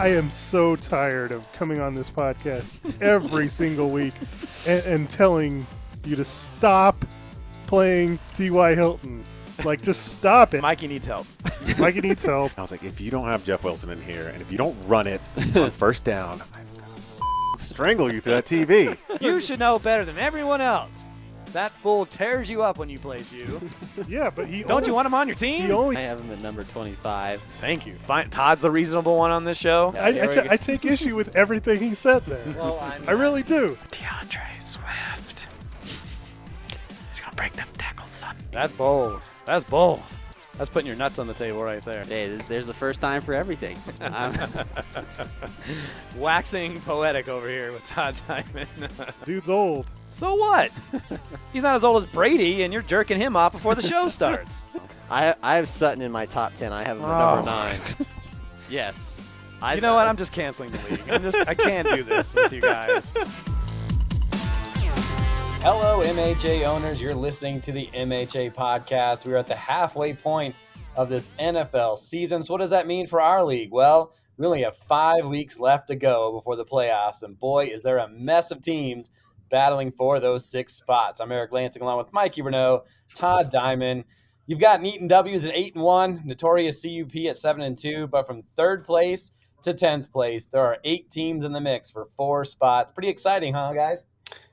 I am so tired of coming on this podcast every single week and telling you to stop playing T.Y. Hilton. Like, just stop it. Mikey needs help. Mikey needs help. I was like, if you don't have Jeff Wilson in here, and if you don't run it on first down, I'm gonna strangle you through that TV. You should know better than everyone else. That fool tears you up when you plays you. Yeah, but Don't you want him on your team? I have him at number 25. Thank you. Fine. Todd's the reasonable one on this show. I take issue with everything he said there. Well, I really do. DeAndre Swift. He's going to break them tackles, son. That's bold. That's bold. That's putting your nuts on the table right there. Hey, there's the first time for everything. Waxing poetic over here with Todd Diamond. Dude's old. So what? He's not as old as Brady, and you're jerking him off before the show starts. I have Sutton in my top 10. I have him at number 9. Yes. You know what? I'm just canceling the league. I can't do this with you guys. Hello, MHA owners. You're listening to the MHA podcast. We're at the halfway point of this NFL season. So what does that mean for our league? Well, we only have 5 weeks left to go before the playoffs. And boy, is there a mess of teams battling for those 6 spots. I'm Eric Lansing along with Mikey Renault, Todd Diamond. You've got Neaton W's at 8-1, Notorious CUP at 7-2, but from 3rd place to 10th place, there are 8 teams in the mix for 4 spots. Pretty exciting, huh, guys?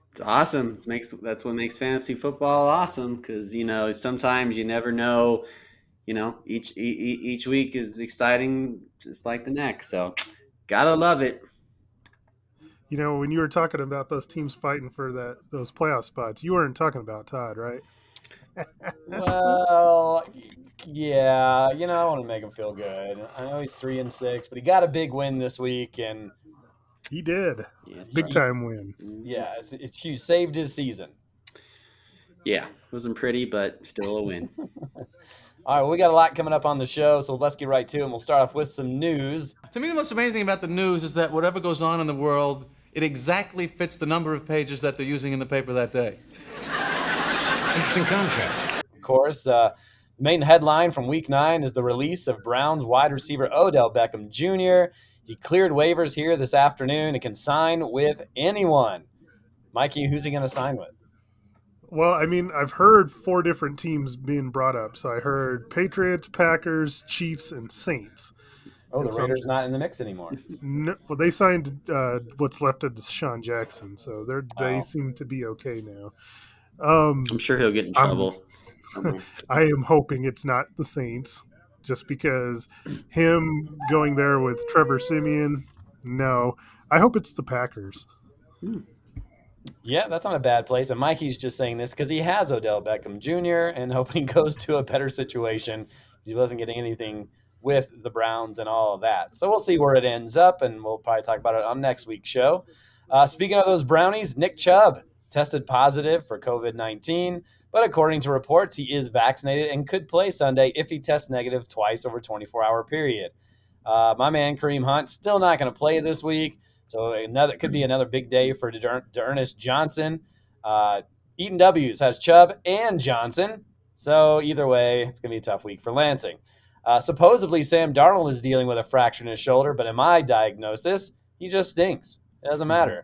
It's awesome. That's what makes fantasy football awesome, because sometimes you never know. Each week is exciting, just like the next. So, gotta love it. When you were talking about those teams fighting for those playoff spots, you weren't talking about Todd, right? Well, yeah. I want to make him feel good. I know he's 3-6, but he got a big win this week, and he did. Yes, big time win. Yeah, it's saved his season. Yeah, wasn't pretty, but still a win. All right, well, we got a lot coming up on the show, so let's get right to it. And we'll start off with some news. To me, the most amazing thing about the news is that whatever goes on in the world, it exactly fits the number of pages that they're using in the paper that day. Interesting concept. Of course, the main headline from Week 9 is the release of Browns wide receiver Odell Beckham Jr. He cleared waivers here this afternoon and can sign with anyone. Mikey, who's he going to sign with? Well, I've heard 4 different teams being brought up. So I heard Patriots, Packers, Chiefs, and Saints. Oh, the Raiders not in the mix anymore. No, well, they signed what's left of Deshaun Jackson, so they seem to be okay now. I'm sure he'll get in trouble. I am hoping it's not the Saints, just because him going there with Trevor Siemian, no. I hope it's the Packers. Yeah, that's not a bad place. And Mikey's just saying this because he has Odell Beckham Jr. and hoping he goes to a better situation. He wasn't getting anything with the Browns and all of that. So we'll see where it ends up, and we'll probably talk about it on next week's show. Speaking of those Brownies, Nick Chubb tested positive for COVID-19, but according to reports, he is vaccinated and could play Sunday if he tests negative twice over a 24-hour period. My man Kareem Hunt still not going to play this week, so could be another big day for D'Ernest Johnson. Eaton W's has Chubb and Johnson, so either way, it's going to be a tough week for Lansing. Supposedly, Sam Darnold is dealing with a fracture in his shoulder, but in my diagnosis, he just stinks. It doesn't matter.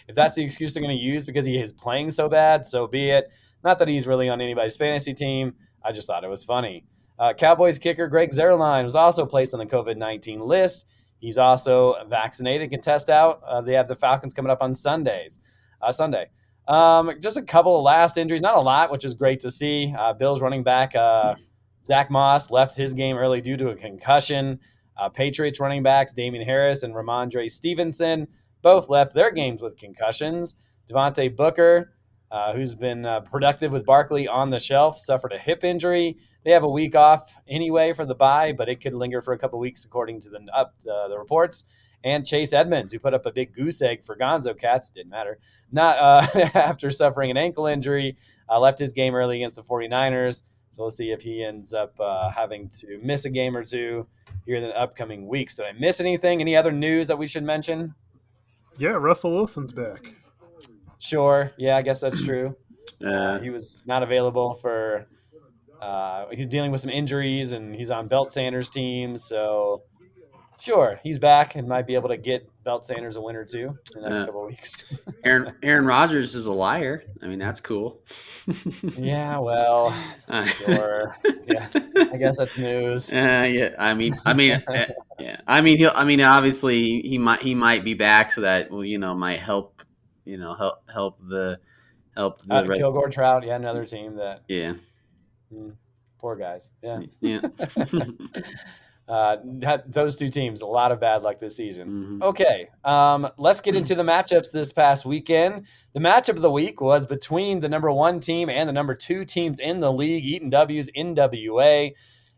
If that's the excuse they're going to use because he is playing so bad, so be it. Not that he's really on anybody's fantasy team. I just thought it was funny. Cowboys kicker Greg Zuerlein was also placed on the COVID-19 list. He's also vaccinated, can test out. They have the Falcons coming up on Sunday. Just a couple of last injuries, not a lot, which is great to see. Bills running back Zach Moss left his game early due to a concussion. Patriots running backs Damian Harris and Ramondre Stevenson both left their games with concussions. Devontae Booker, who's been productive with Barkley on the shelf, suffered a hip injury. They have a week off anyway for the bye, but it could linger for a couple weeks according to the reports. And Chase Edmonds, who put up a big goose egg for Gonzo Cats, didn't matter, not after suffering an ankle injury, left his game early against the 49ers. So we'll see if he ends up having to miss a game or two here in the upcoming weeks. Did I miss anything? Any other news that we should mention? Yeah, Russell Wilson's back. Sure. Yeah, I guess that's true. He was not available for he's dealing with some injuries, and he's on Belt Sanders' team. So Sure, he's back and might be able to get Belt Sanders a win or two in the next couple of weeks. Aaron Rodgers is a liar. I mean, that's cool. Yeah, well, sure. Yeah, I guess that's news. Yeah. Yeah. Obviously, he might be back, so that might help. Help the rest. Kilgore Trout, yeah, another team that. Yeah. Poor guys. Yeah. Yeah. Those two teams, a lot of bad luck this season. Mm-hmm. Okay, let's get into the matchups this past weekend. The matchup of the week was between the number 1 team and the number 2 teams in the league, Eaton W's NWA.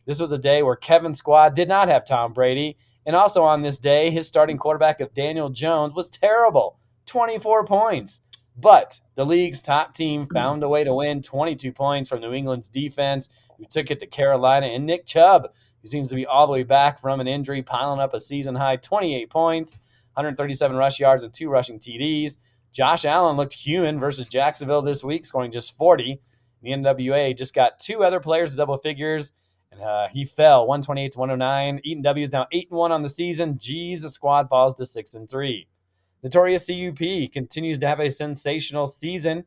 This was a day where Kevin's squad did not have Tom Brady. And also on this day, his starting quarterback of Daniel Jones was terrible, 24 points. But the league's top team found a way to win, 22 points from New England's defense, who took it to Carolina, and Nick Chubb, who seems to be all the way back from an injury, piling up a season-high 28 points, 137 rush yards, and 2 rushing TDs. Josh Allen looked human versus Jacksonville this week, scoring just 40. The NWA just got 2 other players to double figures, and he fell 128 to 109. Eaton W is now 8-1 on the season. Geez, the squad falls to 6-3. Notorious CUP continues to have a sensational season.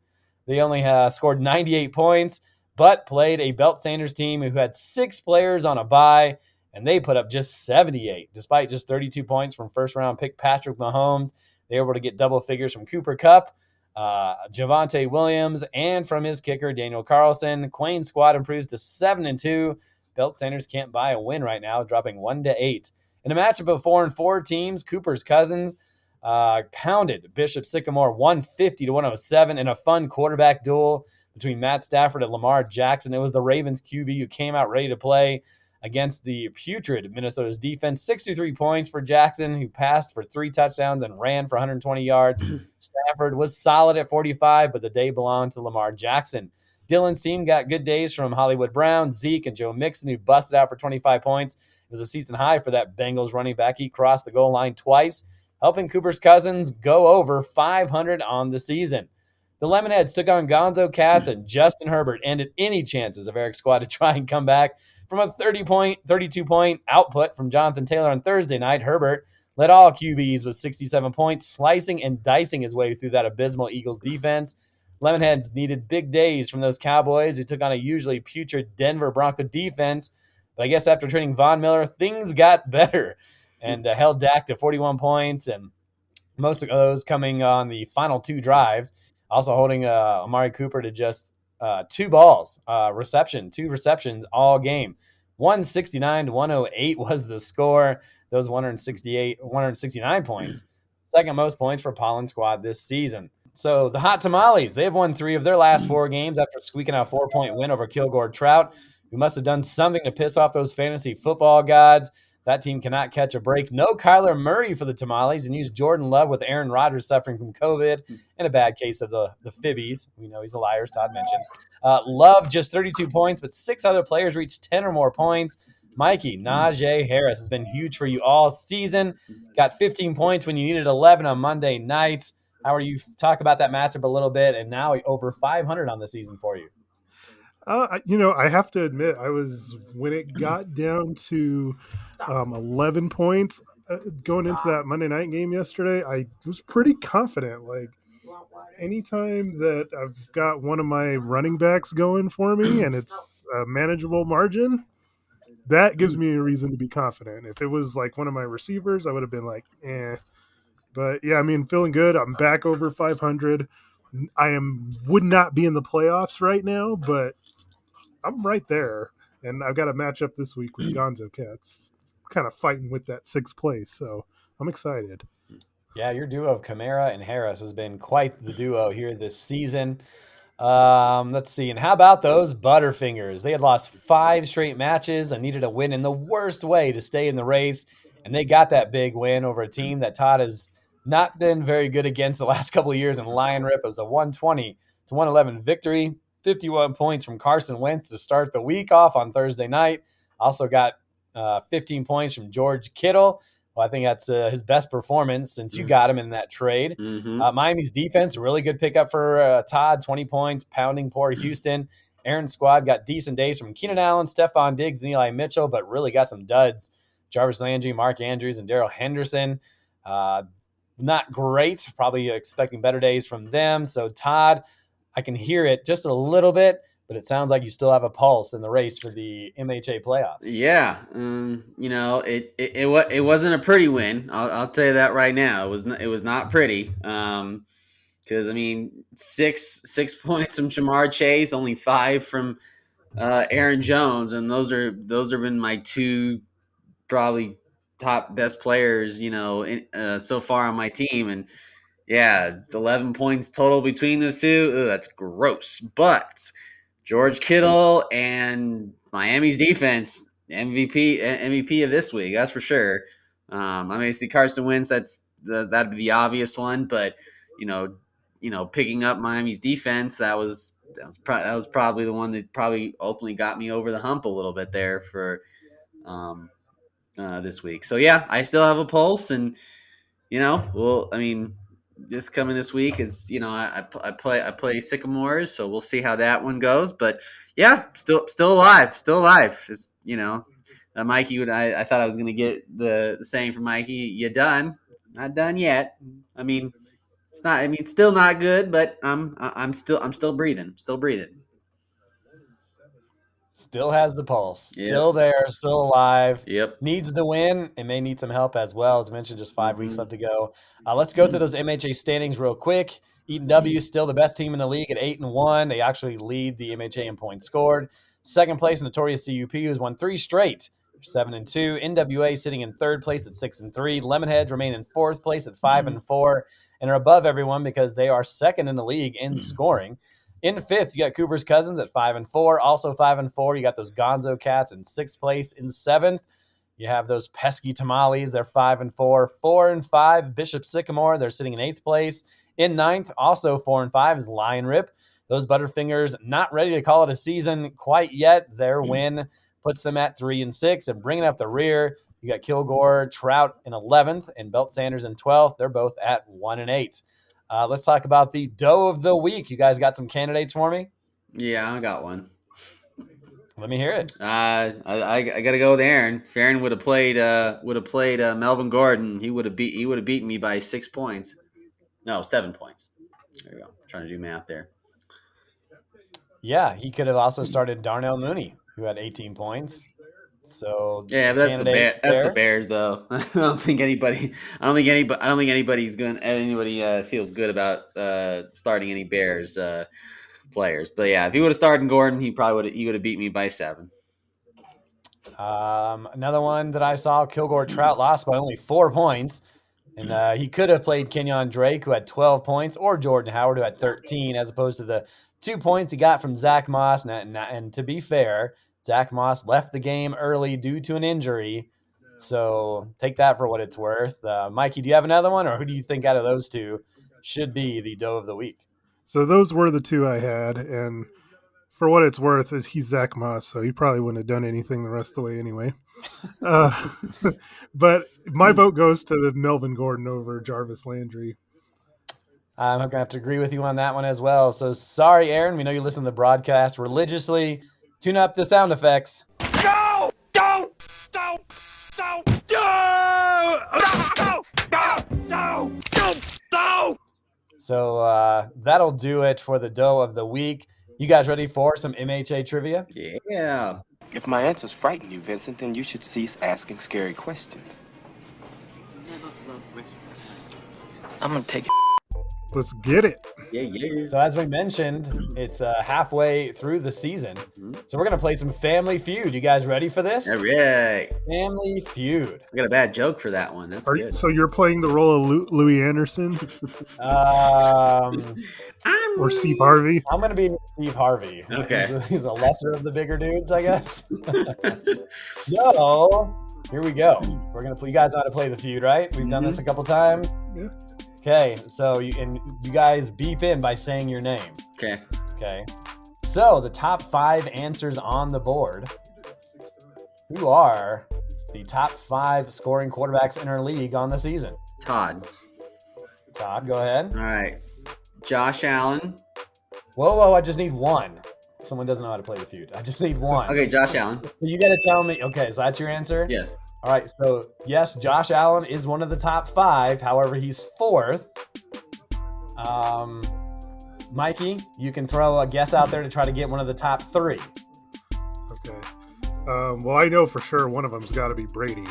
They only scored 98 points, but played a Belt Sanders team who had 6 players on a bye, and they put up just 78. Despite just 32 points from first-round pick Patrick Mahomes, they were able to get double figures from Cooper Kupp, Javonte Williams, and from his kicker, Daniel Carlson. Quane's squad improves to 7-2. Belt Sanders can't buy a win right now, dropping 1-8. In a matchup of 4-4 teams, Cooper's Cousins pounded Bishop Sycamore 150 to 107 in a fun quarterback duel between Matt Stafford and Lamar Jackson. It was the Ravens QB who came out ready to play against the putrid Minnesota's defense. 63 points for Jackson, who passed for 3 touchdowns and ran for 120 yards. Stafford was solid at 45, but the day belonged to Lamar Jackson. Dylan's team got good days from Hollywood Brown, Zeke, and Joe Mixon, who busted out for 25 points. It was a season high for that Bengals running back. He crossed the goal line twice, helping Cooper's Cousins go over 500 on the season. The Lemonheads took on Gonzo Cats, and Justin Herbert ended any chances of Eric's squad to try and come back. From a 32-point output from Jonathan Taylor on Thursday night, Herbert led all QBs with 67 points, slicing and dicing his way through that abysmal Eagles defense. Lemonheads needed big days from those Cowboys, who took on a usually putrid Denver Bronco defense. But I guess after trading Von Miller, things got better and held Dak to 41 points, and most of those coming on the final 2 drives. Also holding Amari Cooper to just 2 receptions all game. 169 to 108 was the score. Those 169 points. Second most points for Pollen's squad this season. So the Hot Tamales, they've won 3 of their last 4 games after squeaking out a 4-point win over Kilgore Trout, who must have done something to piss off those fantasy football gods. That team cannot catch a break. No Kyler Murray for the Tamales, and use Jordan Love with Aaron Rodgers suffering from COVID and a bad case of the Fibbies. We know he's a liar, as Todd mentioned. Love just 32 points, but 6 other players reached 10 or more points. Mikey, Najee Harris has been huge for you all season. Got 15 points when you needed 11 on Monday nights. How are you? Talk about that matchup a little bit, and now over 500 on the season for you. I have to admit, when it got down to 11 points going into that Monday night game yesterday, I was pretty confident. Like, anytime that I've got one of my running backs going for me and it's a manageable margin, that gives me a reason to be confident. If it was like one of my receivers, I would have been like, eh. But yeah, feeling good. I'm back over 500. Would not be in the playoffs right now, but I'm right there. And I've got a matchup this week with Gonzo Cats, kind of fighting with that 6th place. So I'm excited. Yeah, your duo of Kamara and Harris has been quite the duo here this season. Let's see. And how about those Butterfingers? They had lost 5 straight matches and needed a win in the worst way to stay in the race. And they got that big win over a team that Todd has not been very good against the last couple of years in Lion Rip. It was a 120 to 111 victory. 51 points from Carson Wentz to start the week off on Thursday night. Also got 15 points from George Kittle. Well, I think that's his best performance since you got him in that trade. Mm-hmm. Miami's defense, really good pickup for Todd, 20 points, pounding poor Houston. Aaron's squad got decent days from Keenan Allen, Stephon Diggs, and Eli Mitchell, but really got some duds Jarvis Landry, Mark Andrews, and Darrell Henderson. Not great. Probably expecting better days from them. So, Todd, I can hear it just a little bit, but it sounds like you still have a pulse in the race for the MHA playoffs. Yeah, it wasn't a pretty win. I'll tell you that right now. It was not pretty. Because I mean, six points from Shamar Chase, only 5 from Aaron Jones, and those have been my 2 probably top best players, so far on my team. And yeah, 11 points total between those 2. Ugh, that's gross. But George Kittle and Miami's defense, MVP of this week, that's for sure. I mean, see Carson Wentz, that'd be the obvious one, but picking up Miami's defense, that was probably the one that probably ultimately got me over the hump a little bit there for this week. So yeah, I still have a pulse, and this coming this week is I play Sycamores, so we'll see how that one goes. But yeah, still alive. It's Mikey I thought I was gonna get the saying from Mikey, "You done? Not done yet." I mean, it's not. I mean, still not good, but I'm still breathing. Still breathing. Still has the pulse. Yep. Still there. Still alive. Yep. Needs to win and may need some help as well. As mentioned, just 5 weeks left to go. Let's go through those MHA standings real quick. Eaton W still the best team in the league at 8-1. They actually lead the MHA in points scored. Second place, Notorious CUP, who's won 3 straight. 7-2. NWA sitting in third place at 6-3. Lemonheads remain in fourth place at 5-4 and are above everyone because they are second in the league in scoring. In fifth, you got Cooper's Cousins at 5-4, also 5-4. You got those Gonzo Cats in sixth place. In seventh, you have those pesky Tamales. They're 5-4. 4-5, Bishop Sycamore. They're sitting in eighth place. In ninth, also 4-5, is Lion Rip. Those Butterfingers not ready to call it a season quite yet. Their win puts them at 3-6, and bringing up the rear, you got Kilgore Trout in 11th and Belt Sanders in 12th. They're both at 1-8. Let's talk about the dough of the week. You guys got some candidates for me? Yeah, I got one. Let me hear it. I got to go with Aaron. If Aaron would have played Melvin Gordon, he would have beaten me by 6 points. No, 7 points. There you go. I'm trying to do math there. Yeah, he could have also started Darnell Mooney, who had 18 points. So yeah, but that's the Bears, though. I don't think anybody feels good about starting any Bears players. But yeah, if he would have started Gordon, he would have beat me by 7. Another one that I saw, Kilgore Trout lost by only 4 points. And he could have played Kenyon Drake, who had 12 points, or Jordan Howard, who had 13, as opposed to the 2 points he got from Zach Moss. And to be fair, Zach Moss left the game early due to an injury. So take that for what it's worth. Mikey, do you have another one, or who do you think out of those two should be the dough of the week? So those were the 2 I had, and for what it's worth, he's Zach Moss, so he probably wouldn't have done anything the rest of the way anyway. But my vote goes to Melvin Gordon over Jarvis Landry. I'm going to have to agree with you on that one as well. So sorry, Aaron. We know you listen to the broadcast religiously. Tune up the sound effects. Go! Go! Go! Go! Go! Go! Go! So that'll do it for the dough of the week. You guys ready for some MHA trivia? Yeah. If my answers frighten you, Vincent, then you should cease asking scary questions. I'm gonna take it. Let's get it. Yeah. So as we mentioned, it's halfway through the season. So we're going to play some Family Feud. You guys ready for this? All right. Family Feud. I got a bad joke for that one. That's good. So you're playing the role of Louis Anderson? Or Steve Harvey? I'm going to be Steve Harvey. Okay. He's a lesser of the bigger dudes, I guess. So here we go. We're going to play. You guys know how to play the feud, right? We've done this a couple times. Yeah. Okay, so you guys beep in by saying your name. Okay. So the top 5 answers on the board. Who are the top 5 scoring quarterbacks in our league on the season? Todd, go ahead. all right. Josh Allen. Whoa, I just need one. Someone doesn't know how to play the feud. I just need one. Okay, Josh Allen. You got to tell me. Okay, so that's your answer? Yes. All right, so yes, Josh Allen is one of the top 5. However, he's 4th. Mikey, you can throw a guess out there to try to get one of the top 3. Okay. Well, I know for sure one of them's got to be Brady.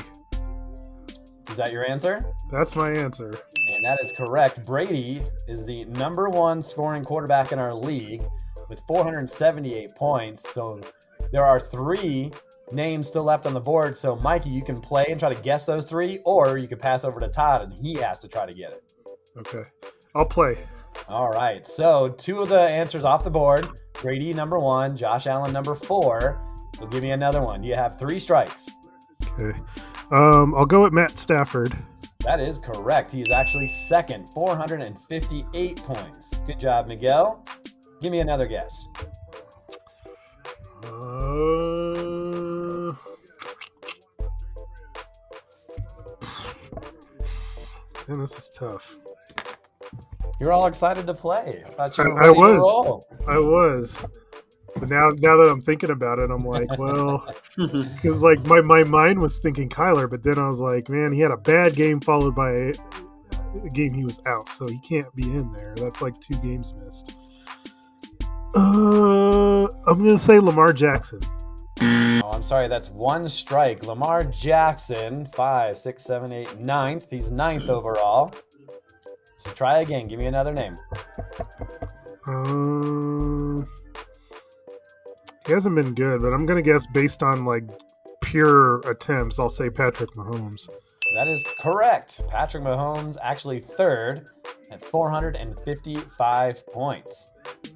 Is that your answer? That's my answer. And that is correct. Brady is the number 1 scoring quarterback in our league with 478 points. So there are 3 names still left on the board. So Mikey, you can play and try to guess those 3, or you can pass over to Todd and he has to try to get it. Okay. I'll play. All right. So 2 of the answers off the board. Brady, number 1. Josh Allen, number 4. So give me another one. You have 3 strikes. Okay. I'll go with Matt Stafford. That is correct. He is actually 2nd, 458 points. Good job, Miguel. Give me another guess. Man, this is tough. You're all excited to play. I thought you were I ready to was. roll. I was. But now that I'm thinking about it, I'm like, well, because like my mind was thinking Kyler, but then I was like, man, he had a bad game followed by a game he was out, so he can't be in there. That's like 2 games missed. I'm gonna say Lamar Jackson. Oh, I'm sorry. That's 1 strike. Lamar Jackson, 5, 6, 7, 8, 9th. He's 9th overall. So try again. Give me another name. He hasn't been good, but I'm gonna guess based on like pure attempts, I'll say Patrick Mahomes. That is correct. Patrick Mahomes actually 3rd at 455 points.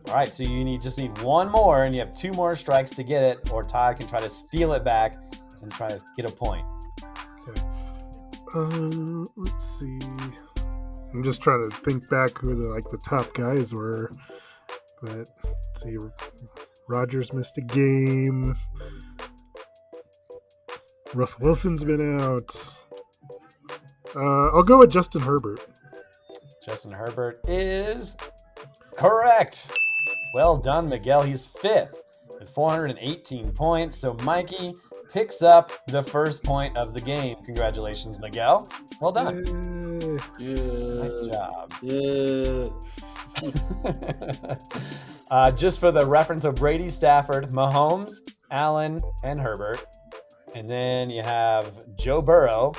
All right, so you just need 1 more, and you have 2 more strikes to get it, or Todd can try to steal it back and try to get a point. Okay. Let's see. I'm just trying to think back who the top guys were, but let's see. Rodgers missed a game. Russell Wilson's been out. I'll go with Justin Herbert. Justin Herbert is correct. Well done, Miguel. He's 5th with 418 points. So Mikey picks up the first point of the game. Congratulations, Miguel. Well done. Nice job. Just for the reference of Brady, Stafford, Mahomes, Allen, and Herbert. And then you have Joe Burrow,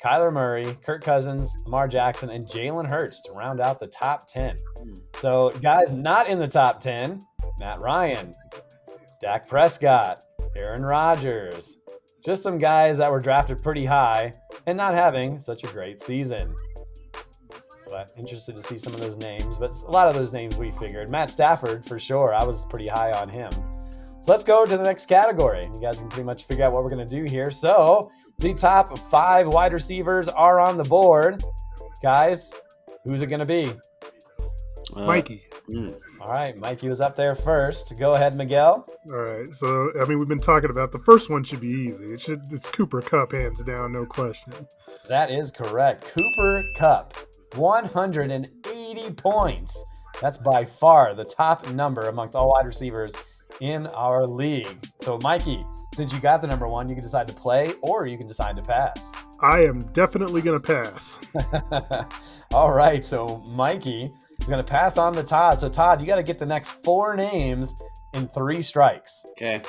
Kyler Murray, Kirk Cousins, Lamar Jackson, and Jalen Hurts to round out the top 10. So guys not in the top 10, Matt Ryan, Dak Prescott, Aaron Rodgers. Just some guys that were drafted pretty high and not having such a great season. But interested to see some of those names. But a lot of those names we figured. Matt Stafford, for sure. I was pretty high on him. So let's go to the next category. You guys can pretty much figure out what we're going to do here. So the top 5 wide receivers are on the board. Guys, who's it going to be? Mikey. All right, Mikey was up there first. Go ahead, Miguel. All right. So, I mean, we've been talking about the first one should be easy. It's Cooper Kupp, hands down, no question. That is correct. Cooper Kupp, 180 points. That's by far the top number amongst all wide receivers in our league. So, Mikey, since you got the number 1, you can decide to play or you can decide to pass. I am definitely going to pass. All right. So, Mikey is going to pass on to Todd. So, Todd, you got to get the next 4 names in 3 strikes. Okay.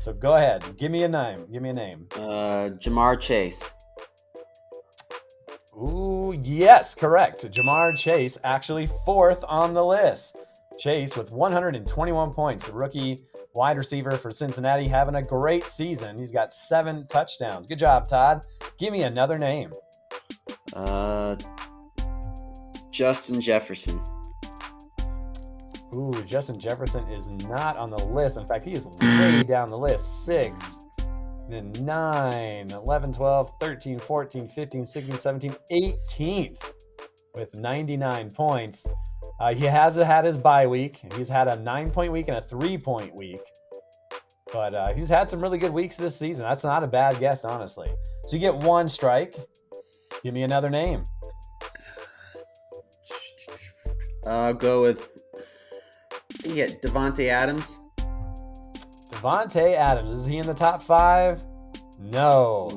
So, go ahead. Give me a name. Jamar Chase. Ooh, yes, correct. Jamar Chase, actually 4th on the list. Chase with 121 points, the rookie wide receiver for Cincinnati, having a great season. He's got 7 touchdowns. Good job, Todd. Give me another name. Justin Jefferson. Ooh, Justin Jefferson is not on the list. In fact, he is way down the list. 6, then 9, 11, 12, 13, 14, 15, 16, 17, 18th with 99 points. He has had his bye week. He's had a 9-point week and a 3-point week. But he's had some really good weeks this season. That's not a bad guess, honestly. So you get 1 strike. Give me another name. I'll go with Devontae Adams. Devontae Adams. Is he in the top 5? No.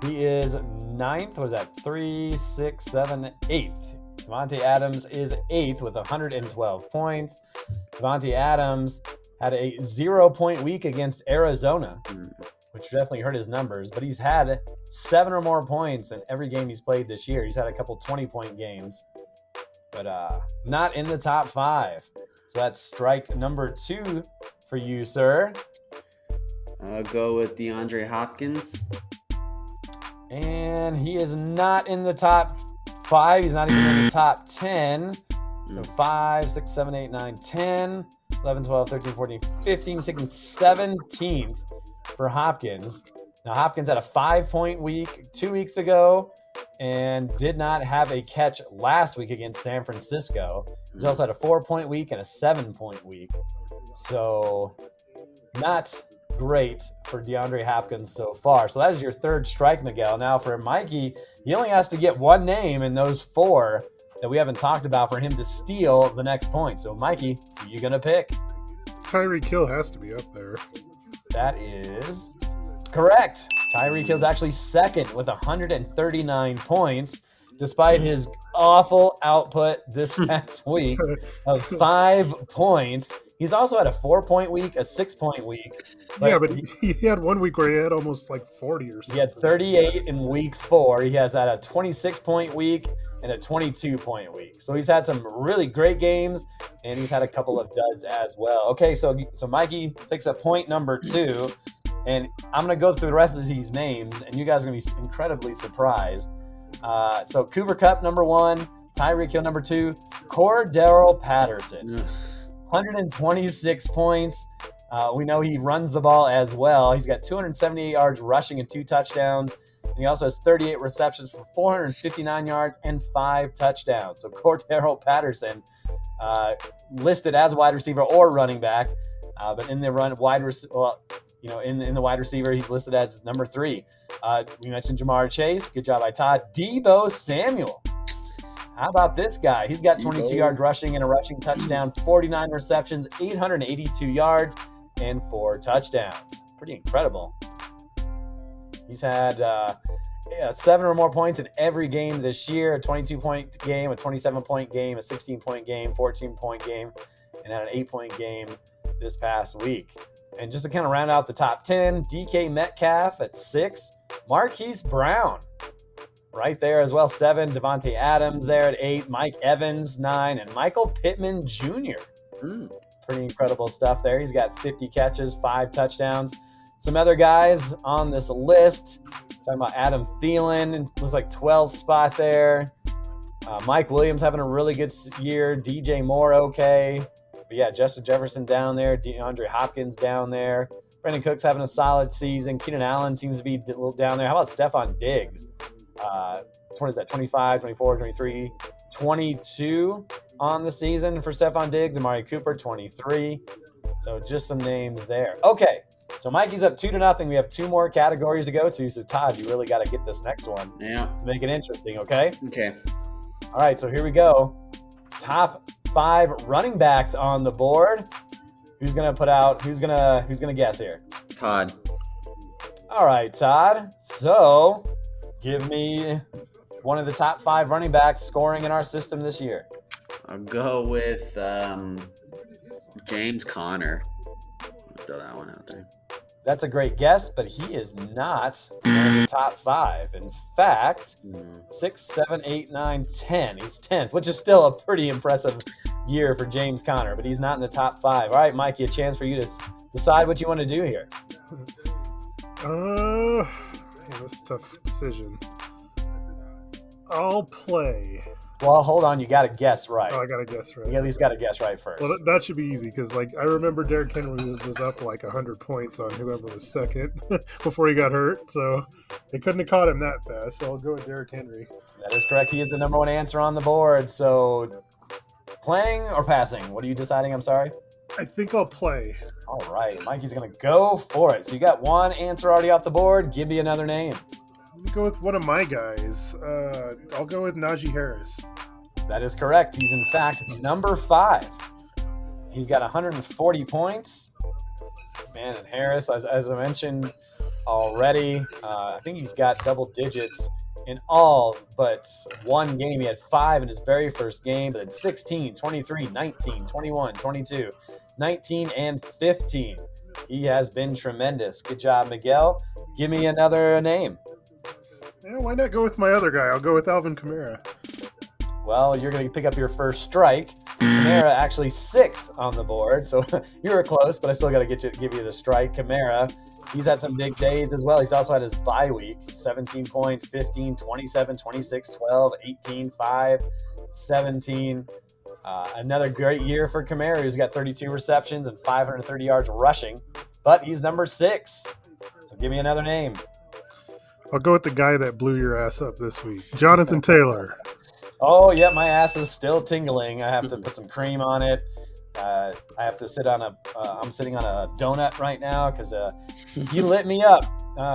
He is 9th. Was that 3, 6, 7, 8th? Devontae Adams is 8th with 112 points. Devontae Adams had a 0-point week against Arizona, which definitely hurt his numbers, but he's had 7 or more points in every game he's played this year. He's had a couple 20-point games, but not in the top 5. So that's strike number 2 for you, sir. I'll go with DeAndre Hopkins. And he is not in the top 5. He's not even in the top 10. So 5, 6, 7, 8, 9, 10, 11, 12, 13, 14, 15, 16, 17th for Hopkins. Now, Hopkins had a 5-point week 2 weeks ago and did not have a catch last week against San Francisco. He's also had a 4-point week and a 7-point week. So not great for DeAndre Hopkins so far. So that is your 3rd strike, Miguel. Now for Mikey, he only has to get one name in those 4 that we haven't talked about for him to steal the next point. So Mikey, who are you going to pick? Tyreek Hill has to be up there. That is correct. Tyreek Hill's actually 2nd with 139 points, despite his awful output this past week of 5 points. He's also had a 4-point week, a 6-point week. But he had one week where he had almost like 40 or something. He had 38 in week 4. He has had a 26-point week and a 22-point week. So he's had some really great games, and he's had a couple of duds as well. Okay, so Mikey picks up point number 2, and I'm going to go through the rest of these names, and you guys are going to be incredibly surprised. So Cooper Kupp, number 1, Tyreek Hill, number 2, Cordero Patterson. 126 points. We know he runs the ball as well. He's got 278 yards rushing and 2 touchdowns. And he also has 38 receptions for 459 yards and 5 touchdowns. So Cordero Patterson, listed as wide receiver or running back, but in the in the wide receiver, he's listed as number 3. We mentioned Jamar Chase. Good job by Todd. Deebo Samuel. How about this guy? He's got 22 yards rushing and a rushing touchdown, 49 receptions, 882 yards, and 4 touchdowns. Pretty incredible. He's had 7 or more points in every game this year, a 22-point game, a 27-point game, a 16-point game, 14-point game, and had an 8-point game this past week. And just to kind of round out the top 10, DK Metcalf at 6, Marquise Brown right there as well, 7. Devontae Adams there at 8. Mike Evans, 9. And Michael Pittman Jr. Pretty incredible stuff there. He's got 50 catches, 5 touchdowns. Some other guys on this list, talking about Adam Thielen, was like 12th spot there. Mike Williams having a really good year. DJ Moore, okay. But yeah, Justin Jefferson down there. DeAndre Hopkins down there. Brandon Cooks having a solid season. Keenan Allen seems to be a little down there. How about Stephon Diggs? What is that, 25, 24, 23, 22 on the season for Stephon Diggs. Amari Cooper, 23. So just some names there. Okay, so Mikey's up 2-0. We have 2 more categories to go to. So Todd, you really got to get this next one to make it interesting, okay? Okay. All right, so here we go. Top 5 running backs on the board. Who's gonna guess here? Todd. All right, Todd. So give me one of the top 5 running backs scoring in our system this year. I'll go with James Conner. Throw that one out there. That's a great guess, but he is not in the top 5. In fact, 6, 7, 8, 9, 10. He's 10th, which is still a pretty impressive year for James Conner, but he's not in the top 5. All right, Mikey, a chance for you to decide what you want to do here. That's a tough decision. I'll play. Well, hold on. You got to guess right. Oh, I got to guess right. You at least got to guess right first. Well, that should be easy because, I remember Derrick Henry was up like 100 points on whoever was second before he got hurt. So they couldn't have caught him that fast. So I'll go with Derrick Henry. That is correct. He is the number 1 answer on the board. So playing or passing? What are you deciding? I'm sorry. I think I'll play. All right. Mikey's going to go for it. So you got one answer already off the board. Give me another name. I'm going to go with one of my guys. I'll go with Najee Harris. That is correct. He's, in fact, number 5. He's got 140 points. Man, and Harris, as I mentioned already. I think he's got double digits in all but one game. He had 5 in his very first game, but then 16, 23, 19, 21, 22, 19, and 15. He has been tremendous. Good job, Miguel. Give me another name. Yeah, why not go with my other guy? I'll go with Alvin Kamara. Well, you're going to pick up your first strike. Kamara actually 6th on the board, so you were close, but I still got to give you the strike. Kamara, he's had some big days as well. He's also had his bye week. 17 points, 15, 27, 26, 12, 18, 5, 17. Another great year for Kamara. He's got 32 receptions and 530 yards rushing, but he's number 6. So give me another name. I'll go with the guy that blew your ass up this week, Jonathan Taylor. Oh, yeah, my ass is still tingling. I have to put some cream on it. I have to sit on I'm sitting on a donut right now because he lit me up.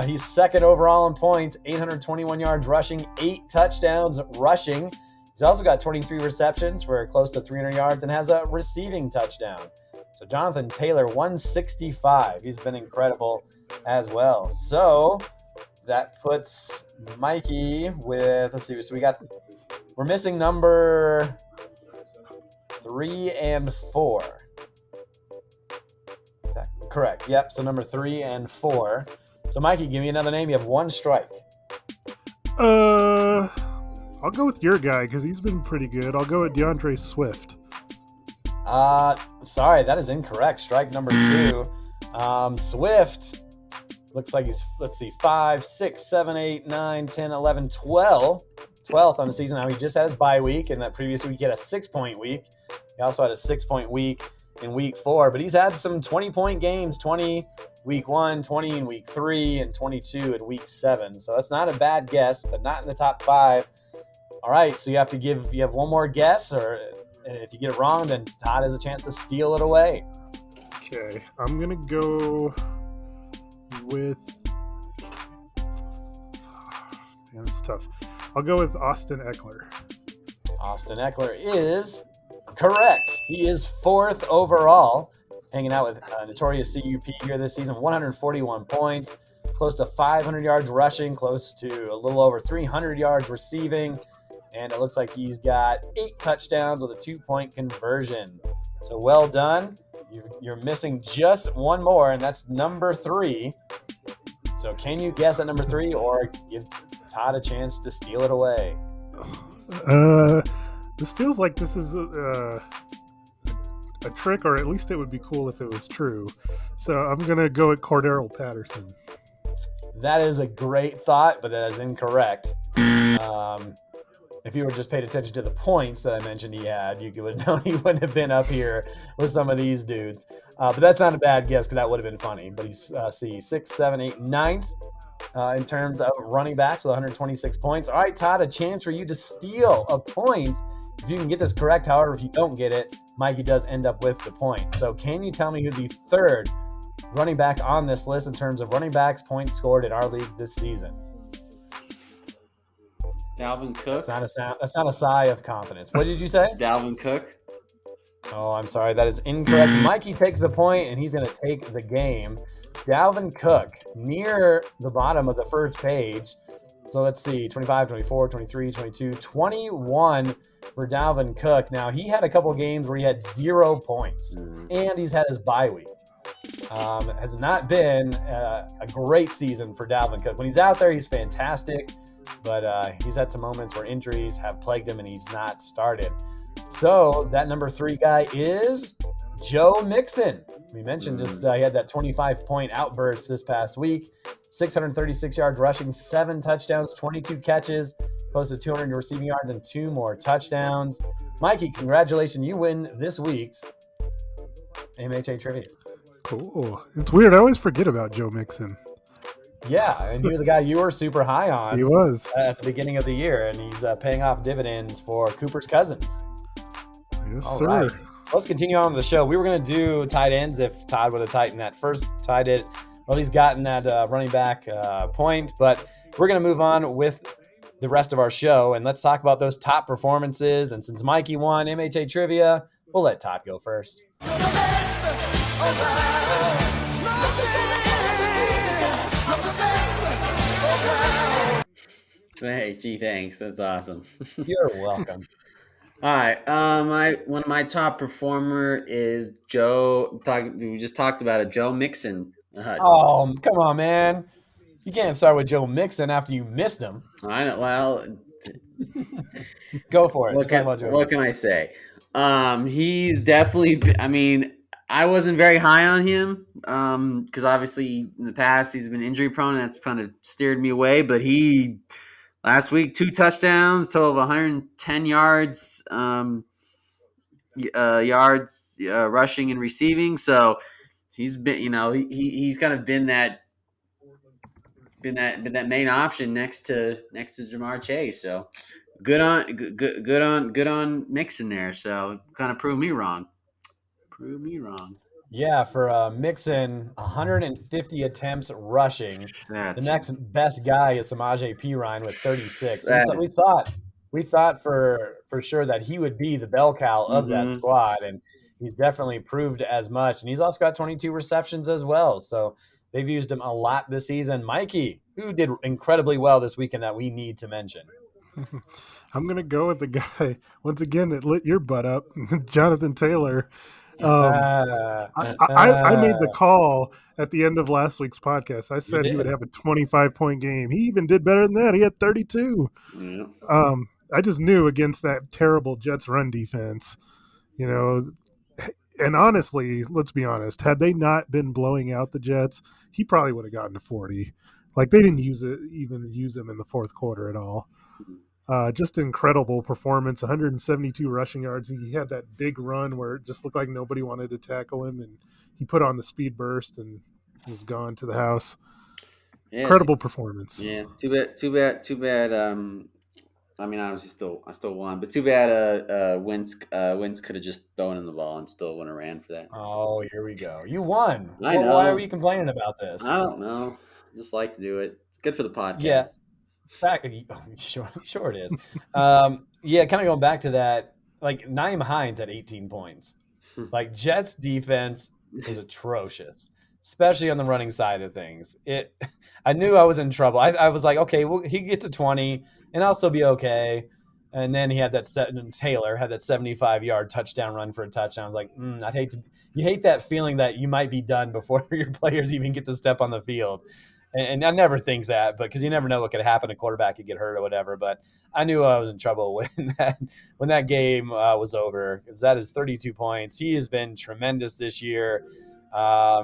He's 2nd overall in points, 821 yards rushing, 8 touchdowns rushing. He's also got 23 receptions for close to 300 yards and has a receiving touchdown. So Jonathan Taylor, 165. He's been incredible as well. So that puts Mikey with, let's see, so we're missing number 3 and 4. Is that correct? Yep, so number 3 and 4. So Mikey, give me another name. You have 1 strike. I'll go with your guy because he's been pretty good. I'll go with DeAndre Swift. Sorry, that is incorrect. Strike number 2. Swift looks like he's, 5, 6, 7, 8, 9, 10, 11, 12. 12th on the season. Now he just had his bye week, and that previous week he had a 6-point week. He also had a 6-point week in week 4, but he's had some 20-point games, 20 week 1, 20 in week 3, and 22 in week 7. So that's not a bad guess, but not in the top 5. All right, so you have one more guess, or if you get it wrong, then Todd has a chance to steal it away. Okay, I'm going to go with... Man, it's tough. I'll go with Austin Eckler. Austin Eckler is correct. He is 4th overall, hanging out with notorious CUP here this season. 141 points, close to 500 yards rushing, close to a little over 300 yards receiving, and it looks like he's got 8 touchdowns with a 2-point conversion. So well done. You're missing just one more, and that's number 3. So can you guess at number 3 or give Todd a chance to steal it away? This feels like this is a trick, or at least it would be cool if it was true. So I'm going to go with Cordero Patterson. That is a great thought, but that is incorrect. If you were just paid attention to the points that I mentioned he had, you would know he wouldn't have been up here with some of these dudes. But that's not a bad guess because that would have been funny. But he's, 6, 7, 8, 9th in terms of running backs with 126 points. All right, Todd, a chance for you to steal a point. If you can get this correct, however, if you don't get it, Mikey does end up with the point. So can you tell me who the 3rd running back on this list in terms of running backs points scored in our league this season? Dalvin Cook. That's not a sigh of confidence. What did you say? Dalvin Cook. Oh, I'm sorry. That is incorrect. Mikey takes the point, and he's going to take the game. Dalvin Cook, near the bottom of the first page. So let's see, 25, 24, 23, 22, 21 for Dalvin Cook. Now, he had a couple games where he had 0 points, and he's had his bye week. It has not been a great season for Dalvin Cook. When he's out there, he's fantastic, but he's had some moments where injuries have plagued him, and he's not started. So that number 3 guy is Joe Mixon. We mentioned he had that 25-point outburst this past week. 636 yards rushing, 7 touchdowns, 22 catches, close to 200 receiving yards, and 2 more touchdowns. Mikey, congratulations. You win this week's MHA Trivia. Cool. It's weird. I always forget about Joe Mixon. Yeah, and he was a guy you were super high on. He was. At the beginning of the year, and he's paying off dividends for Cooper's Cousins. Yes, All sir. right. Let's continue on with the show. We were going to do tight ends if Todd would have tightened that first tight end. Well, he's gotten that running back point, but we're going to move on with the rest of our show, and let's talk about those top performances. And since Mikey won MHA Trivia, we'll let Todd go first. You're the best. Hey, gee, thanks. That's awesome. You're welcome. All right. One of my top performer is Joe. We just talked about it. Joe Mixon. Oh, come on, man. You can't start with Joe Mixon after you missed him. I know. Well, Go for it. Just talk about Joe what Mixon. can I say? He's definitely. I mean, I wasn't very high on him because obviously in the past he's been injury prone, and that's kind of steered me away. But he last week 2 touchdowns, total of 110 yards. Rushing and receiving. So he's been, he's kind of been that main option next to Jamar Chase. So good on Mixon there. So kind of proved me wrong. Yeah, for Mixon, 150 attempts rushing. The next best guy is Samaje Perine with 36. We thought for sure that he would be the bell cow of that squad, and he's definitely proved as much. And he's also got 22 receptions as well. So they've used him a lot this season. Mikey, who did incredibly well this weekend that we need to mention. I'm going to go with the guy, once again, that lit your butt up, Jonathan Taylor. I made the call at the end of last week's podcast. I said he would have a 25-point game. He even did better than that. He had 32. Yeah. I just knew against that terrible Jets run defense, and honestly, let's be honest, had they not been blowing out the Jets, he probably would have gotten to 40. Like, they didn't use him in the fourth quarter at all. Just incredible performance, 172 rushing yards. He had that big run where it just looked like nobody wanted to tackle him, and he put on the speed burst and was gone to the house. Yeah, incredible performance. Yeah, too bad. I mean, obviously, I still won, but too bad. Wentz could have just thrown him the ball and still wouldn't have ran for that. Oh, here we go. You won. I know. Why are we complaining about this? I don't know. Just like to do it. It's good for the podcast. Yeah. Sure it is. Kind of going back to that, like Nyheim Hines had 18 points. Like Jets defense is atrocious, especially on the running side of things. I knew I was in trouble. I was like, okay, well, he gets to 20 and I'll still be okay. And then he had Taylor had that 75-yard touchdown run for a touchdown. I was like, you hate that feeling that you might be done before your players even get to step on the field. And I never think that, but because you never know what could happen. A quarterback could get hurt or whatever. But I knew I was in trouble when that game was over, because that is 32 points. He has been tremendous this year.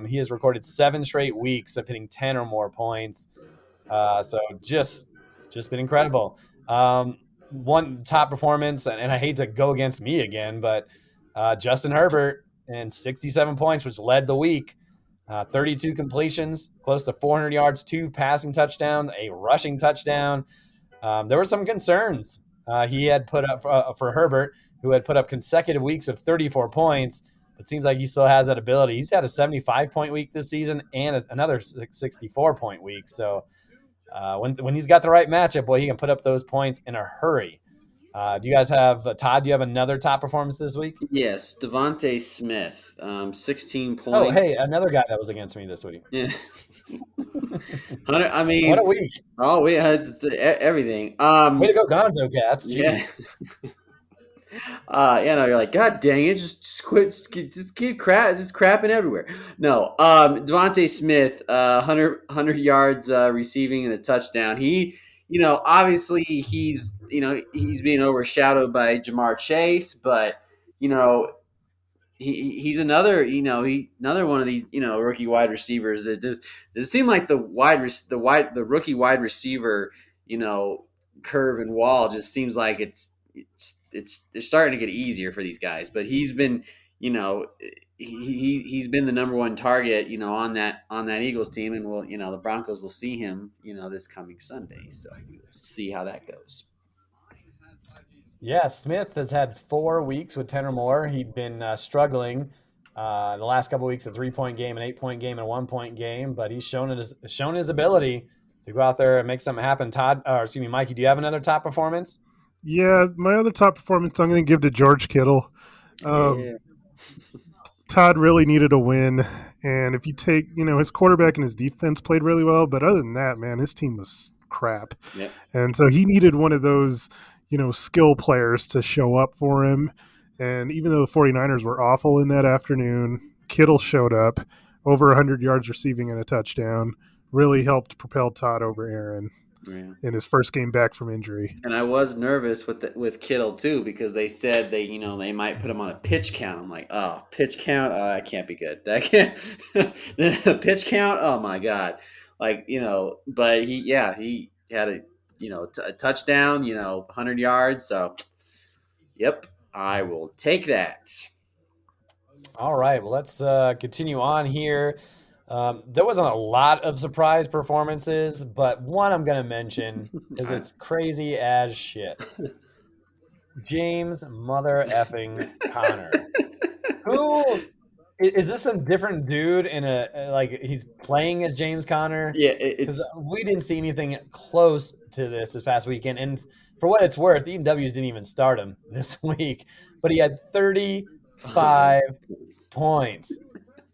He has recorded 7 straight weeks of hitting 10 or more points. So just been incredible. One top performance, and I hate to go against me again, but Justin Herbert and 67 points, which led the week. 32 completions, close to 400 yards, 2 passing touchdowns, a rushing touchdown. There were some concerns he had put up for Herbert, who had put up consecutive weeks of 34 points. It seems like he still has that ability. He's had a 75-point week this season and another 64-point week. So when he's got the right matchup, boy, he can put up those points in a hurry. Do you guys have Todd? Do you have another top performance this week? Yes, Devontae Smith, 16 points. Oh, hey, another guy that was against me this week. Yeah. I mean, what a week! Oh, we had everything. Way to go, Gonzo Cats! Jeez. Yeah. You're like, God dang it, just quit, just keep crapping everywhere. No, Devontae Smith, 100 yards receiving and a touchdown. He. Obviously he's being overshadowed by Jamar Chase, but he's another another one of these rookie wide receivers that does seem like the rookie wide receiver curve and wall just seems like it's starting to get easier for these guys. But he's been he's been the number one target on that Eagles team, and the Broncos will see him this coming Sunday, so we'll see how that goes. Yeah, Smith has had 4 weeks with 10 or more. He'd been struggling the last couple of weeks, a 3-point game, an 8-point game, and a 1-point game, but he's shown his ability to go out there and make something happen. Mikey, do you have another top performance? Yeah, my other top performance I'm going to give to George Kittle. Todd really needed a win, and if you take, his quarterback and his defense played really well, but other than that, man, his team was crap. Yep. And so he needed one of those, skill players to show up for him. And even though the 49ers were awful in that afternoon, Kittle showed up, over 100 yards receiving and a touchdown, really helped propel Todd over Aaron in his first game back from injury. And I was nervous with Kittle too, because they said they might put him on a pitch count. I'm like, oh, pitch count, that can't be good. That can't the pitch count. Oh my god, but he had a touchdown, 100 yards. So, yep, I will take that. All right, well, let's continue on here. There wasn't a lot of surprise performances, but one I'm going to mention because it's crazy as shit. James mother effing Conner. Who is this? Some different dude in he's playing as James Conner? Yeah, because we didn't see anything close to this past weekend. And for what it's worth, the W's didn't even start him this week, but he had 35 points.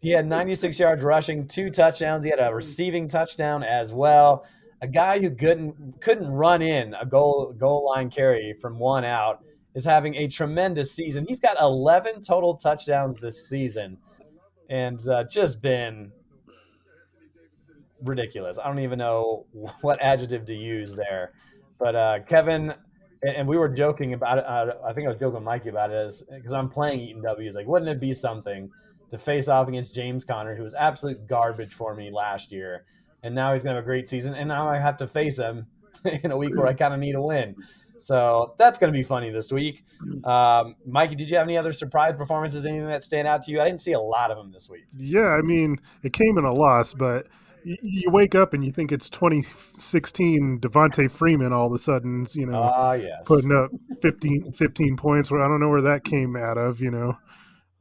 He had 96 yards rushing, 2 touchdowns. He had a receiving touchdown as well. A guy who couldn't run in a goal line carry from one out is having a tremendous season. He's got 11 total touchdowns this season, and just been ridiculous. I don't even know what adjective to use there. But Kevin, and we were joking about it. I think I was joking with Mikey about it because I'm playing Eaton W. It's like, wouldn't it be something to face off against James Conner, who was absolute garbage for me last year, and now he's going to have a great season, and now I have to face him in a week where I kind of need a win. So that's going to be funny this week. Mikey, did you have any other surprise performances, anything that stand out to you? I didn't see a lot of them this week. Yeah, I mean, it came in a loss, but you wake up and you think it's 2016 Devontae Freeman all of a sudden, yes. putting up 15 points. I don't know where that came out of,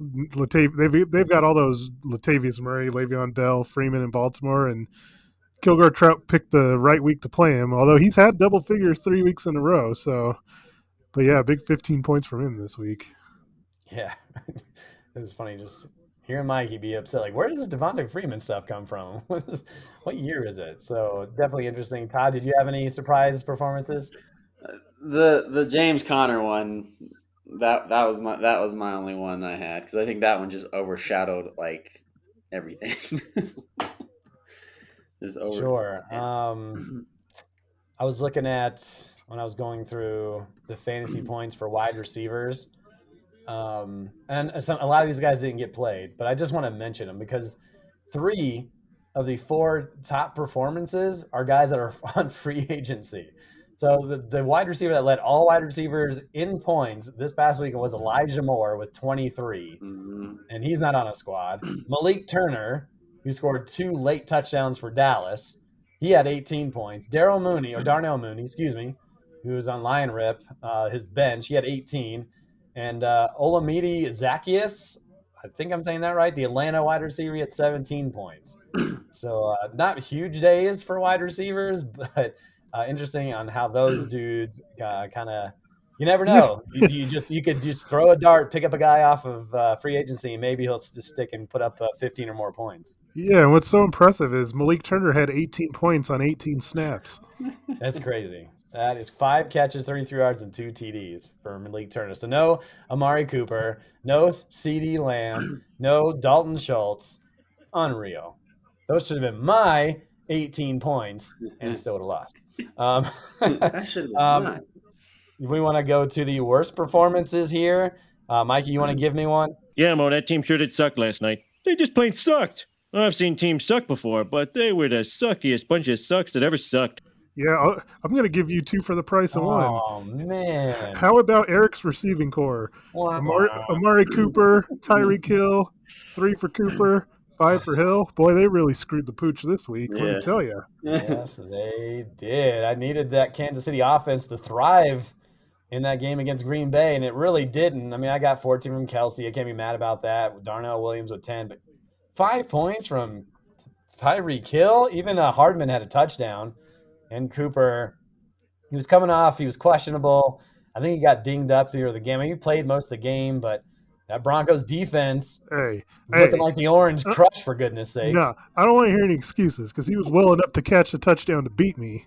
They've got all those Latavius Murray, Le'Veon Bell, Freeman in Baltimore, and Kilgore Trout picked the right week to play him, although he's had double figures 3 weeks in a row. So, but yeah, big 15 points from him this week. Yeah, it was funny just hearing Mikey be upset. Like, where does this Devontae Freeman stuff come from? What year is it? So definitely interesting. Todd, did you have any surprise performances? The James Conner one. That was my only one I had, because I think that one just overshadowed everything. Sure. I was looking at when I was going through the fantasy points for wide receivers, and a lot of these guys didn't get played, but I just want to mention them because 3 of the 4 top performances are guys that are on free agency. So the wide receiver that led all wide receivers in points this past weekend was Elijah Moore with 23, and he's not on a squad. Malik Turner, who scored 2 late touchdowns for Dallas, he had 18 points. Darnell Mooney, who was on Lion Rip, his bench, he had 18. And Olamide Zaccheaus, I think I'm saying that right, the Atlanta wide receiver, he had 17 points. So not huge days for wide receivers, but interesting on how those dudes kind of, you never know. You could just throw a dart, pick up a guy off of free agency, and maybe he'll stick and put up 15 or more points. Yeah, and what's so impressive is Malik Turner had 18 points on 18 snaps. That's crazy. That is 5 catches, 33 yards, and 2 TDs for Malik Turner. So no Amari Cooper, no CeeDee Lamb, no Dalton Schultz. Unreal. Those should have been my 18 points, and still would have lost. That should have been mine. We want to go to the worst performances here. Mikey, you want to give me one? Yeah, Mo, that team sure did suck last night. They just plain sucked. I've seen teams suck before, but they were the suckiest bunch of sucks that ever sucked. Yeah, I'm going to give you 2 for the price of 1. Oh, man. How about Eric's receiving core? Amari Cooper, Tyreek Hill, 3 for Cooper, 5 for Hill. Boy, they really screwed the pooch this week, let me tell you. Yes, they did. I needed that Kansas City offense to thrive in that game against Green Bay, and it really didn't. I mean, I got 14 from Kelsey. I can't be mad about that. Darnell Williams with 10, but 5 points from Tyreek Hill. Even Hardman had a touchdown. And Cooper, he was coming off. He was questionable. I think he got dinged up through the game. I mean, he played most of the game, but that Broncos defense looking like the Orange Crush, for goodness sakes. No, I don't want to hear any excuses because he was well enough to catch the touchdown to beat me.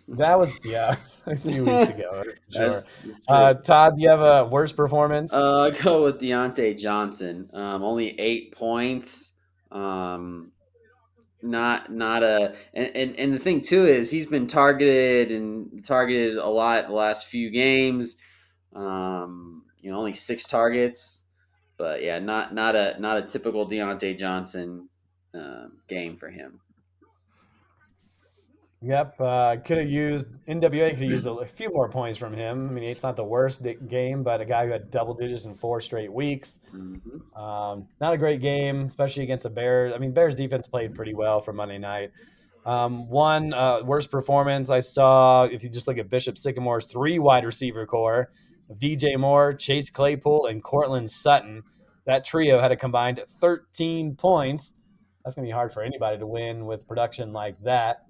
That was a few weeks ago. Sure. That's true. Todd, do you have a worst performance? I go with Deontay Johnson. Only 8 points. Not a and the thing too is he's been targeted a lot the last few games. Only 6 targets, but yeah, not a typical Deontay Johnson game for him. Yep, could have used NWA. Could have used a few more points from him. I mean, it's not the worst game, but a guy who had double digits in 4 straight weeks. Not a great game, especially against the Bears. I mean, Bears defense played pretty well for Monday night. One worst performance I saw, if you just look at Bishop Sycamore's 3 wide receiver core of DJ Moore, Chase Claypool, and Cortland Sutton. That trio had a combined 13 points. That's going to be hard for anybody to win with production like that.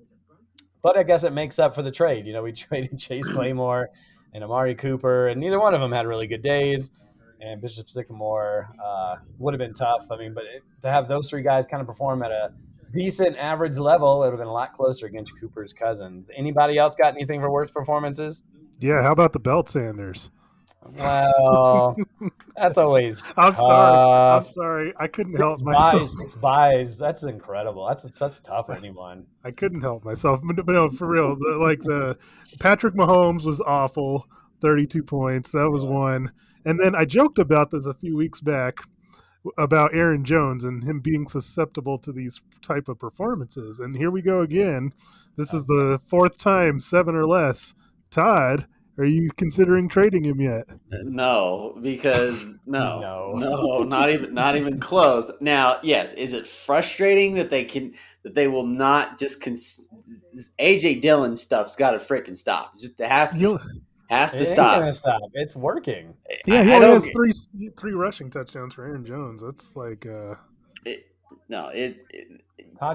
But I guess it makes up for the trade. We traded Chase Claymore and Amari Cooper, and neither one of them had really good days. And Bishop Sycamore would have been tough. I mean, but to have those 3 guys kind of perform at a decent average level, it would have been a lot closer against Cooper's cousins. Anybody else got anything for worst performances? Yeah, how about the Belt Sanders? Well, that's always I'm tough. sorry. I couldn't help myself. It's buys. That's incredible. That's tough for anyone. I couldn't help myself. But no, for real. The Patrick Mahomes was awful. 32 points. That was one. And then I joked about this a few weeks back about Aaron Jones and him being susceptible to these type of performances. And here we go again. This is the 4th time, 7 or less. Todd, are you considering trading him yet? No, because no, not even close. Now, yes, is it frustrating that they will not just AJ Dillon stuff's got to freaking stop. Just it has to stop. Gonna stop. It's working. Yeah, he only has three rushing touchdowns for Aaron Jones. That's like Todd, do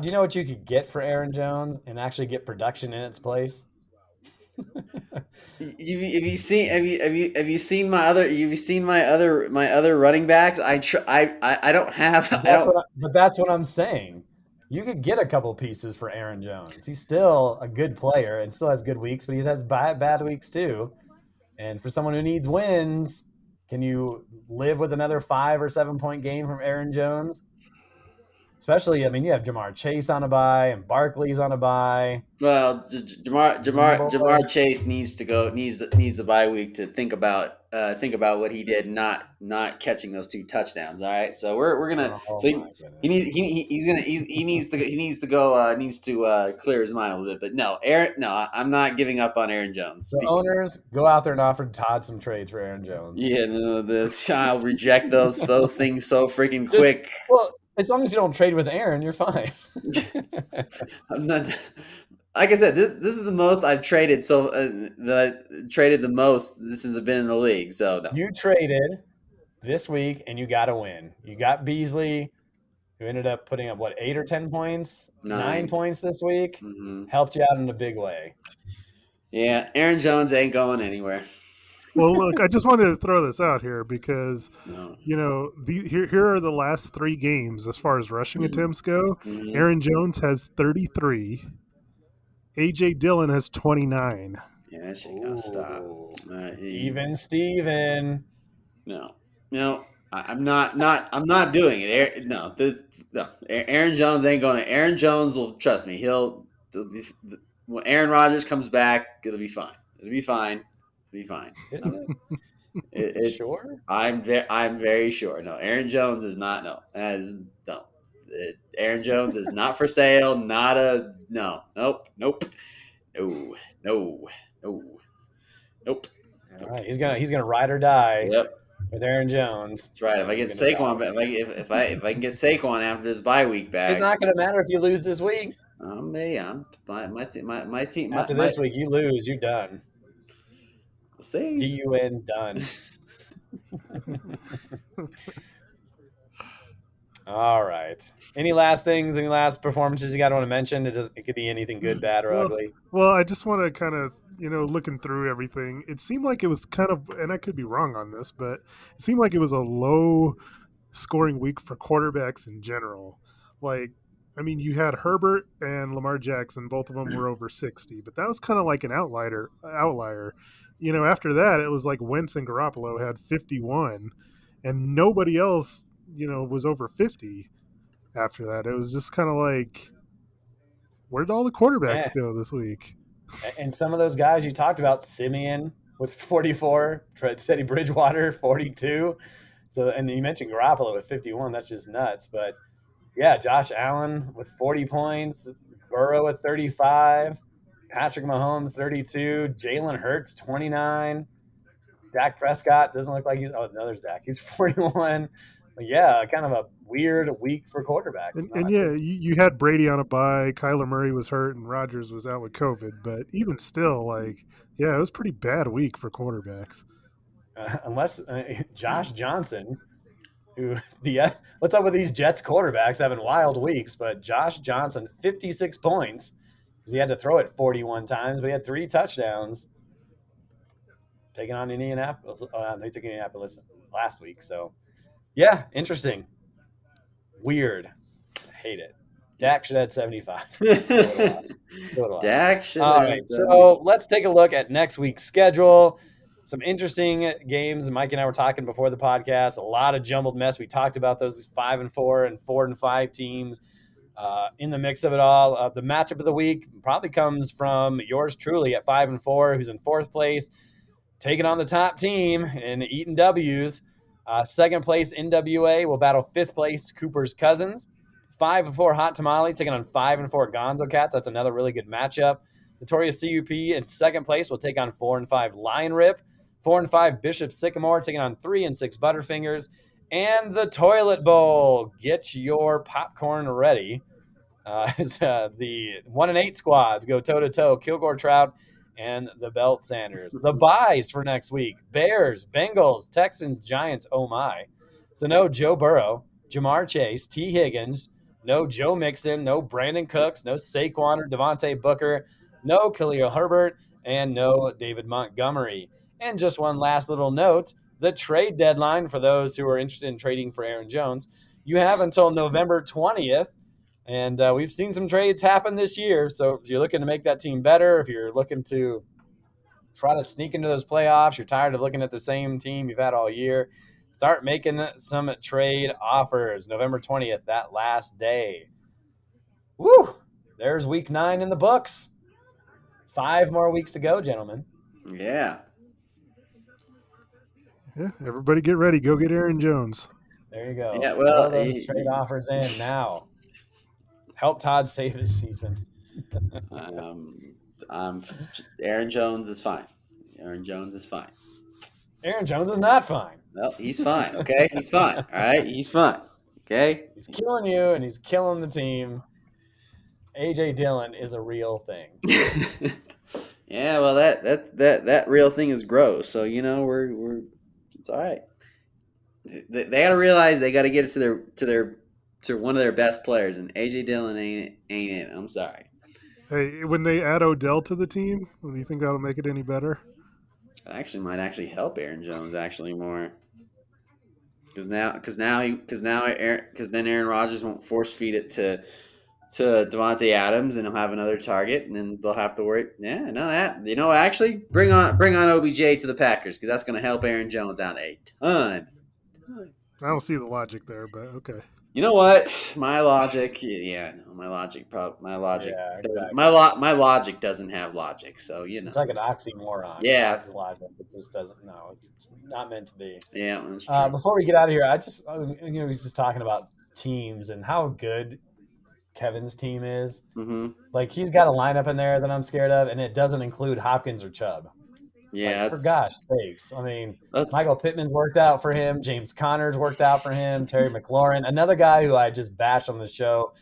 you know what you could get for Aaron Jones and actually get production in its place? Have you seen my other running backs? I don't have. But that's what I'm saying. You could get a couple pieces for Aaron Jones. He's still a good player and still has good weeks, but he has bad weeks too. And for someone who needs wins, can you live with another 5 or 7 point game from Aaron Jones? Especially, I mean, you have Jamar Chase on a bye and Barkley's on a bye. Well, Jamar Chase needs a bye week to think about what he did not catching those 2 touchdowns. All right, so we're gonna. He needs to clear his mind a little bit. But no, I'm not giving up on Aaron Jones. So owners, go out there and offer Todd some trades for Aaron Jones. Yeah, no, I'll reject those things so freaking quick. Well, as long as you don't trade with Aaron, you're fine. I'm not. Like I said, this is the most I've traded. So traded the most. This has been in the league. So no. You traded this week, and you got to win. You got Beasley, who ended up putting up 8 or 10 points, 9 points this week. Mm-hmm. Helped you out in a big way. Yeah, Aaron Jones ain't going anywhere. Well, look, I just wanted to throw this out here because, here are the last 3 games as far as rushing attempts go. Mm-hmm. Aaron Jones has 33. A.J. Dillon has 29. Yeah, that shit gotta stop. Even Steven. No, I'm not doing it. Aaron Jones ain't going to. Aaron Jones will, trust me, when Aaron Rodgers comes back, it'll be fine. It'll be fine. It's sure. I'm very sure. No, Aaron Jones is not. No, Aaron Jones is not for sale. Nope. No. Nope. All right, he's gonna ride or die. Yep. With Aaron Jones. That's right. If I get Saquon, if I can get Saquon after this bye week back, it's not gonna matter if you lose this week. My team. After this week, you lose, you're done. We'll see. DUN done. All right. Any last things? Any last performances you got to want to mention? It could be anything good, bad, or ugly. Well, I just want to kind of, looking through everything, it seemed like it was kind of, and I could be wrong on this, but it seemed like it was a low scoring week for quarterbacks in general. Like, I mean, you had Herbert and Lamar Jackson. Both of them were over 60, but that was kind of like an outlier. After that, it was like Wentz and Garoppolo had 51, and nobody else, was over 50 after that. It was just kind of like, where did all the quarterbacks go this week? And some of those guys you talked about, Simeon with 44, Teddy Bridgewater 42. So, and you mentioned Garoppolo with 51. That's just nuts. But yeah, Josh Allen with 40 points, Burrow with 35, Patrick Mahomes 32, Jalen Hurts 29, Dak Prescott doesn't look like he's. Oh, no, there's Dak. He's 41. But yeah, kind of a weird week for quarterbacks. And yeah, you had Brady on a bye. Kyler Murray was hurt, and Rodgers was out with COVID. But even still, it was a pretty bad week for quarterbacks. Unless Josh Johnson, what's up with these Jets quarterbacks having wild weeks? But Josh Johnson, 56 points because he had to throw it 41 times, but he had 3 touchdowns. Taking on Indianapolis. They took Indianapolis last week. So, yeah, interesting. Weird. Hate it. Dak should have had 75. Dak should have. All right, so let's take a look at next week's schedule. Some interesting games. Mike and I were talking before the podcast. A lot of jumbled mess. We talked about those 5-4 and 4-5 teams in the mix of it all. The matchup of the week probably comes from yours truly at 5-4, who's in 4th place, taking on the top team and eating W's. 2nd place, NWA will battle 5th place, Cooper's Cousins. 5-4, Hot Tamale taking on 5-4, Gonzo Cats. That's another really good matchup. Notorious CUP in 2nd place will take on 4-5, Lion Rip. 4-5, Bishop Sycamore taking on 3-6, Butterfingers. And the Toilet Bowl. Get your popcorn ready. The 1-8 squads go toe-to-toe, Kilgore Trout and the Belt Sanders. The buys for next week: Bears, Bengals, Texans, Giants. Oh my! So no Joe Burrow, Jamar Chase, T. Higgins, no Joe Mixon, no Brandon Cooks, no Saquon or Devontae Booker, no Khalil Herbert, and no David Montgomery. And just one last little note: the trade deadline for those who are interested in trading for Aaron Jones. You have until November 20th. And we've seen some trades happen this year. So if you're looking to make that team better, if you're looking to try to sneak into those playoffs, you're tired of looking at the same team you've had all year, start making some trade offers. November 20th, that last day. Woo! There's week 9 in the books. 5 more weeks to go, gentlemen. Yeah. Yeah, everybody get ready. Go get Aaron Jones. There you go. Yeah, well, throw those trade offers in now. Help Todd save his season. Aaron Jones is fine. Aaron Jones is fine. Aaron Jones is not fine. Well, he's fine. Okay, he's fine. All right, he's fine. Okay, he's killing you and he's killing the team. AJ Dillon is a real thing. Yeah, well, that real thing is gross. So we're it's all right. They got to realize they got to get it to one of their best players, and AJ Dillon ain't it. I'm sorry. Hey, when they add Odell to the team, do you think that'll make it any better? It might help Aaron Jones more, because then Aaron Rodgers won't force feed it to Devontae Adams, and he'll have another target, and then they'll have to worry. Yeah, no, actually bring on OBJ to the Packers, because that's going to help Aaron Jones out a ton. I don't see the logic there, but okay. You know what? My logic, my logic doesn't have logic. So it's like an oxymoron. Yeah, it's logic. It just doesn't. No, it's not meant to be. Yeah. That's true. Before we get out of here, we were just talking about teams and how good Kevin's team is. Mm-hmm. Like, he's got a lineup in there that I'm scared of, and it doesn't include Hopkins or Chubb. Yeah, for gosh sakes. I mean, Michael Pittman's worked out for him. James Conner's worked out for him. Terry McLaurin, another guy who I just bashed on the show.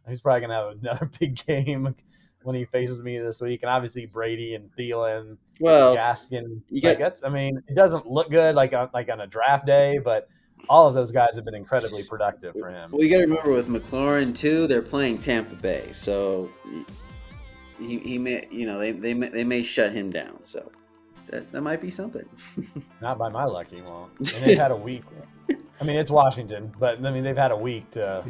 He's probably going to have another big game when he faces me this week. And obviously Brady and Thielen, Gaskin. It doesn't look good like on a draft day, but all of those guys have been incredibly productive for him. Well, you got to remember with McLaurin too, they're playing Tampa Bay, so he may, they may shut him down. So that might be something. Not by my luck, he won't. And they've had a week I mean, it's Washington, but I mean, they've had a week to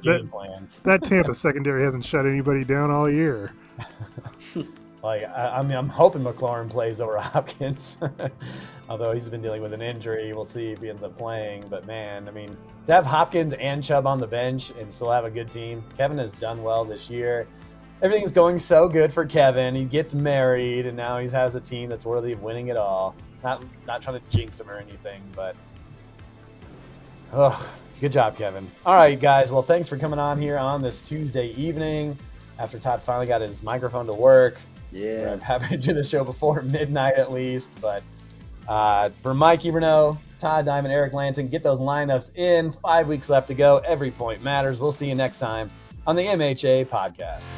game plan. That Tampa secondary hasn't shut anybody down all year. Like, I mean, I'm hoping McLaurin plays over Hopkins, although he's been dealing with an injury. We'll see if he ends up playing. But man, I mean, to have Hopkins and Chubb on the bench and still have a good team, Kevin has done well this year. Everything's going so good for Kevin. He gets married, and now he has a team that's worthy of winning it all. Not trying to jinx him or anything, but good job, Kevin. All right, guys. Well, thanks for coming on here on this Tuesday evening after Todd finally got his microphone to work. Yeah. I'm happy to do the show before midnight at least. But for Mikey Renault, Todd Diamond, Eric Lanton, get those lineups in. 5 weeks left to go. Every point matters. We'll see you next time on the MHA podcast.